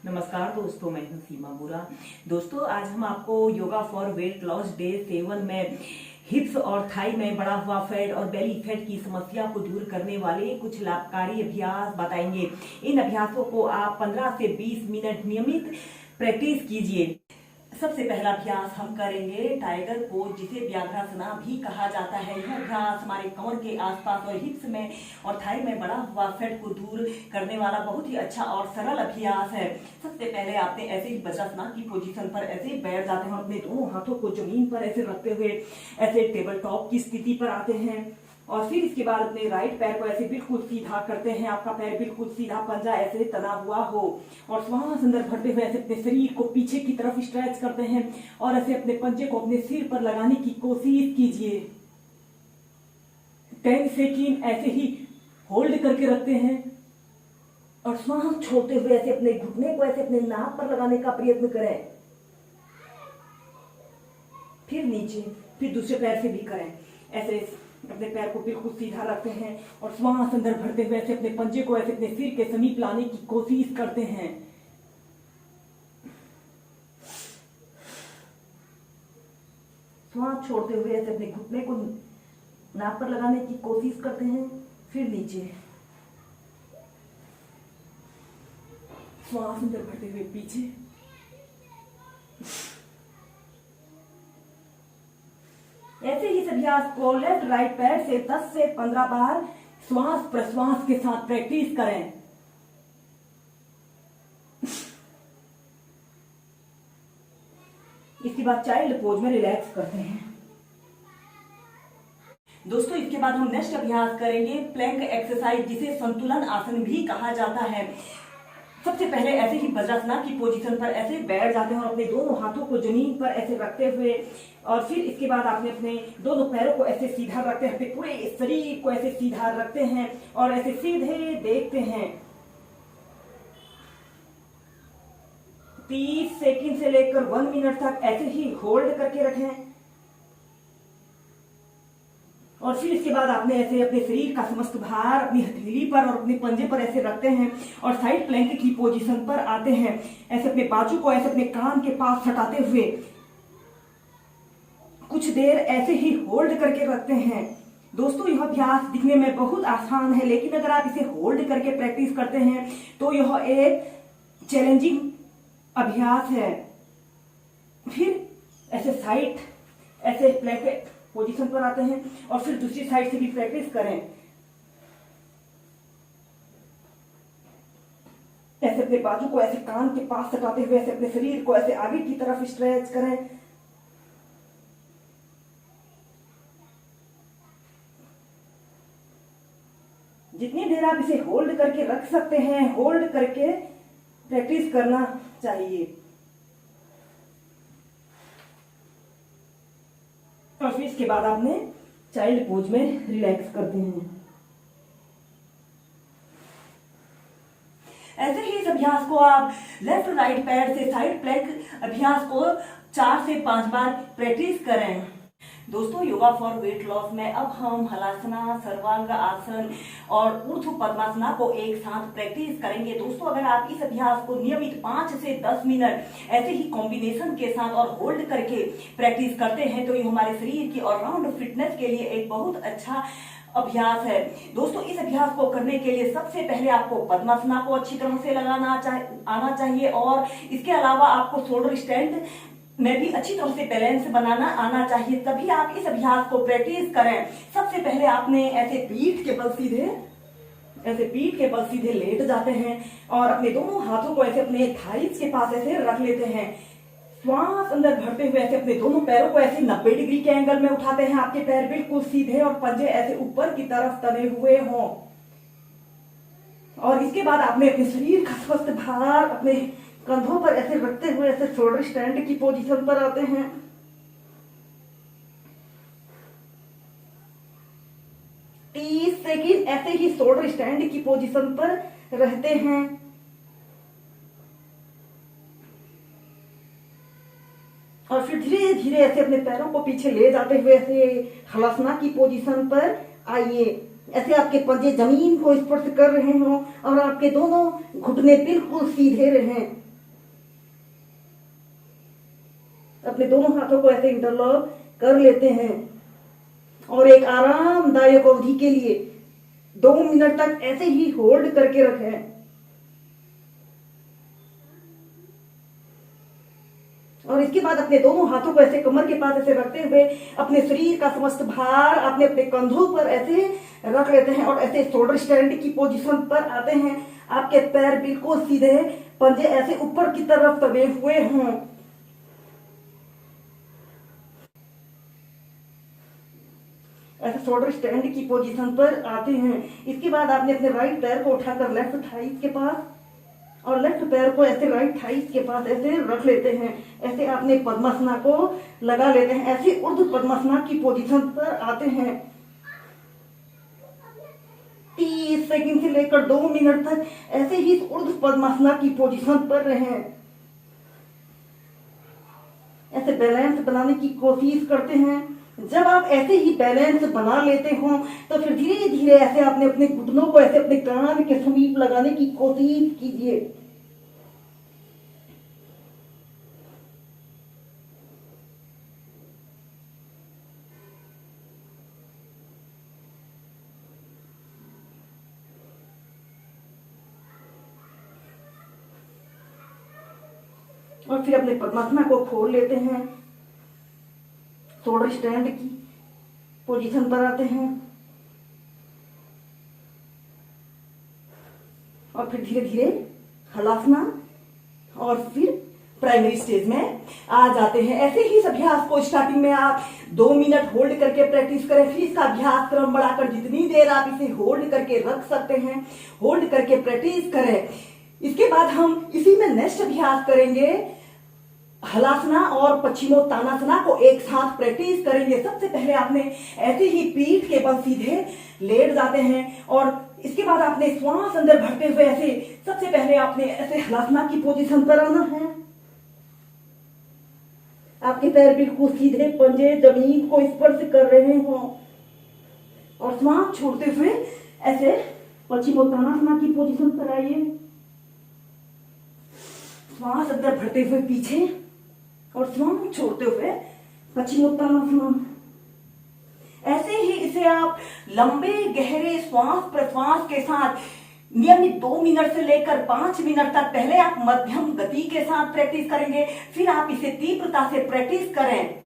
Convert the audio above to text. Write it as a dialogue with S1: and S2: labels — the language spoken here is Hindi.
S1: नमस्कार दोस्तों, मैं हूं सीमा बुरा। दोस्तों, आज हम आपको yoga for weight loss day 7 में हिप्स और थाई में बढ़ा हुआ फैट और बेली फैट की समस्या को दूर करने वाले कुछ लाभकारी अभ्यास बताएंगे। इन अभ्यासों को आप 15 से 20 मिनट नियमित प्रैक्टिस कीजिए। सबसे पहला अभ्यास हम करेंगे टाइगर पोज, जिसे व्याघ्रासना भी कहा जाता है। यह अभ्यास हमारे कमर के आसपास और हिप्स में और थाई में बढ़ा हुआ फैट को दूर करने वाला बहुत ही अच्छा और सरल अभ्यास है। सबसे पहले आपने ऐसे ही वज्रासना की पोजीशन पर ऐसे ही बैठ जाते हैं। अपने दोनों हाथों को जमीन पर ऐसे रखते हुए ऐसे टेबल टॉप की स्थिति पर आते हैं और फिर इसके बाद अपने राइट पैर को ऐसे बिल्कुल सीधा करते हैं। आपका पैर बिल्कुल सीधा, पंजा ऐसे तना हुआ हो और श्वास अंदर भरते हुए ऐसे अपने शरीर को पीछे की तरफ स्ट्रेच करते हैं और ऐसे अपने पंजे को अपने सिर पर लगाने की कोशिश कीजिए। 10 सेकंड ऐसे ही होल्ड करके रखते हैं और श्वास छोड़ते हुए ऐसे अपने घुटने को ऐसे अपने नाक पर लगाने का प्रयत्न करें। फिर नीचे, फिर दूसरे पैर से भी करें। ऐसे अपने पैर को बिल्कुल सीधा रखते हैं और श्वास अंदर भरते हुए ऐसे अपने पंजे को ऐसे अपने सिर के समीप लाने की कोशिश करते हैं। श्वास छोड़ते हुए ऐसे अपने घुटने को नाक पर लगाने की कोशिश करते हैं। फिर नीचे, श्वास अंदर भरते हुए पीछे। ऐसे ही इस अभ्यास को लेफ्ट राइट पैर से 10 से 15 बार श्वास प्रश्वास के साथ प्रैक्टिस करें। इसके बाद चाइल्ड पोज में रिलैक्स करते हैं। दोस्तों, इसके बाद हम नेक्स्ट अभ्यास करेंगे प्लैंक एक्सरसाइज, जिसे संतुलन आसन भी कहा जाता है। सबसे पहले ऐसे ही वज्रासना की पोजीशन पर ऐसे बैठ जाते हैं और अपने दोनों हाथों को जमीन पर ऐसे रखते हुए और फिर इसके बाद आपने अपने दोनों पैरों को ऐसे सीधा रखते हैं, पूरे शरीर को ऐसे सीधा रखते हैं और ऐसे सीधे देखते हैं। 30 सेकंड से लेकर 1 मिनट तक ऐसे ही होल्ड करके रखें और फिर इसके बाद आपने ऐसे अपने शरीर का समस्त भार अपनी हथेली पर और अपने पंजे पर ऐसे रखते हैं और साइड प्लैंक की पोजीशन पर आते हैं। ऐसे अपने बाजू को ऐसे अपने कान के पास सटाते हुए कुछ देर ऐसे ही होल्ड करके रखते हैं। दोस्तों, यह अभ्यास दिखने में बहुत आसान है, लेकिन अगर आप इसे होल्ड करके प्रैक्टिस करते हैं तो यह एक चैलेंजिंग अभ्यास है। फिर ऐसे साइड ऐसे प्लैंक पोजीशन पर आते हैं और फिर दूसरी साइड से भी प्रैक्टिस करें। ऐसे अपने बाजू को ऐसे कान के पास सटाते हुए ऐसे अपने शरीर को ऐसे आगे की तरफ स्ट्रेच करें। जितनी देर आप इसे होल्ड करके रख सकते हैं, होल्ड करके प्रैक्टिस करना चाहिए। और फिर इसके बाद आपने चाइल्ड पोज में रिलैक्स करते हैं। ऐसे ही इस अभ्यास को आप लेफ्ट राइट पैर से साइड प्लैंक अभ्यास को 4 से 5 बार प्रैक्टिस करें। दोस्तों, योगा फॉर वेट लॉस में अब हम हलासना, सर्वांग आसन और ऊर्ध्व पद्मासना को एक साथ प्रैक्टिस करेंगे। दोस्तों, अगर आप इस अभ्यास को नियमित 5 से 10 मिनट ऐसे ही कॉम्बिनेशन के साथ और होल्ड करके प्रैक्टिस करते हैं तो ये हमारे शरीर की ऑलराउंड फिटनेस के लिए एक बहुत अच्छा अभ्यास है। दोस्तों, इस अभ्यास को करने के लिए सबसे पहले आपको पद्मासना को अच्छी तरह से आना चाहिए और इसके अलावा आपको शोल्डर स्टैंड में भी अच्छी तरह से बैलेंस बनाना आना चाहिए, तभी आप इस अभ्यास को प्रैक्टिस करें। सबसे पहले आपने ऐसे पीठ के बल सीधे लेट जाते हैं और अपने दोनों हाथों को ऐसे अपने थाइस के पास ऐसे रख लेते हैं। श्वास अंदर भरते हुए ऐसे अपने दोनों पैरों को ऐसे 90 डिग्री के एंगल में उठाते हैं। आपके पैर बिल्कुल सीधे और पंजे ऐसे ऊपर की तरफ तने हुए हों और इसके बाद आपने अपने शरीर का समस्त भार अपने कंधों पर ऐसे रखते हुए ऐसे शोल्डर स्टैंड की पोजीशन पर आते हैं। 30 सेकंड ऐसे ही शोल्डर स्टैंड की पोजीशन पर रहते हैं और फिर धीरे धीरे ऐसे अपने पैरों को पीछे ले जाते हुए ऐसे हलासना की पोजीशन पर आइए। ऐसे आपके पंजे जमीन को स्पर्श कर रहे हों और आपके दोनों घुटने बिल्कुल सीधे रहें।
S2: अपने दोनों हाथों को ऐसे इंटरलॉक कर लेते हैं और एक आरामदायक अवधि के लिए 2 मिनट तक ऐसे ही होल्ड करके रखें। और इसके बाद अपने दोनों हाथों को ऐसे कमर के पास ऐसे रखते हुए अपने शरीर का समस्त भार अपने अपने कंधों पर ऐसे रख लेते हैं और ऐसे शोल्डर स्टैंड की पोजीशन पर आते हैं। आपके पैर बिल्कुल सीधे, पंजे ऐसे ऊपर की तरफ दबे हुए हों। ऐसे शोल्डर स्टैंड की पोजीशन पर आते हैं। इसके बाद आपने अपने राइट पैर को उठाकर लेफ्ट थाइस के पास और लेफ्ट पैर को ऐसे राइट थाइस के पास ऐसे रख लेते हैं। ऐसे आपने पद्मासना को लगा लेते हैं। ऐसे ऊर्ध्व पद्मासना की पोजीशन पर आते हैं। 30 सेकंड से लेकर 2 मिनट तक ऐसे ही ऊर्ध्व पद्मासना की पोजीशन पर रहें। ऐसे बैलेंस बनाने की कोशिश करते हैं। जब आप ऐसे ही बैलेंस बना लेते हो तो फिर धीरे धीरे ऐसे आपने अपने घुटनों को ऐसे अपने कान के समीप लगाने की कोशिश कीजिए। और फिर अपने पद्मासना को खोल लेते हैं। शोल्डर स्टैंड की पोजीशन पर आते हैं और फिर धीरे धीरे हलासना और फिर प्राइमरी स्टेज में आ जाते हैं। ऐसे ही इस अभ्यास को स्टार्टिंग में आप 2 मिनट होल्ड करके प्रैक्टिस करें। फिर इसका अभ्यास क्रम बढ़ाकर जितनी देर आप इसे होल्ड करके रख सकते हैं होल्ड करके प्रैक्टिस करें। इसके बाद हम इसी में नेक्स्ट अभ्यास करेंगे। हलासना और पश्चिमोत्तानासना को एक साथ प्रैक्टिस करेंगे। सबसे पहले आपने ऐसे ही पीठ के बल सीधे लेट जाते हैं और इसके बाद आपने श्वास अंदर भरते हुए ऐसे सबसे पहले आपने ऐसे हलासना की पोजीशन पर आना है। आपके पैर बिल्कुल सीधे, पंजे जमीन को स्पर्श कर रहे हो और श्वास छोड़ते हुए ऐसे पश्चिमोत्तानासना की पोजीशन पर आइए। श्वास अंदर भरते हुए पीछे और श्वास छोड़ते हुए पश्चिमोत्तानासना। ऐसे ही इसे आप लंबे गहरे श्वास प्रश्वास के साथ नियमित 2 मिनट से लेकर 5 मिनट तक पहले आप मध्यम गति के साथ प्रैक्टिस करेंगे। फिर आप इसे तीव्रता से प्रैक्टिस करें।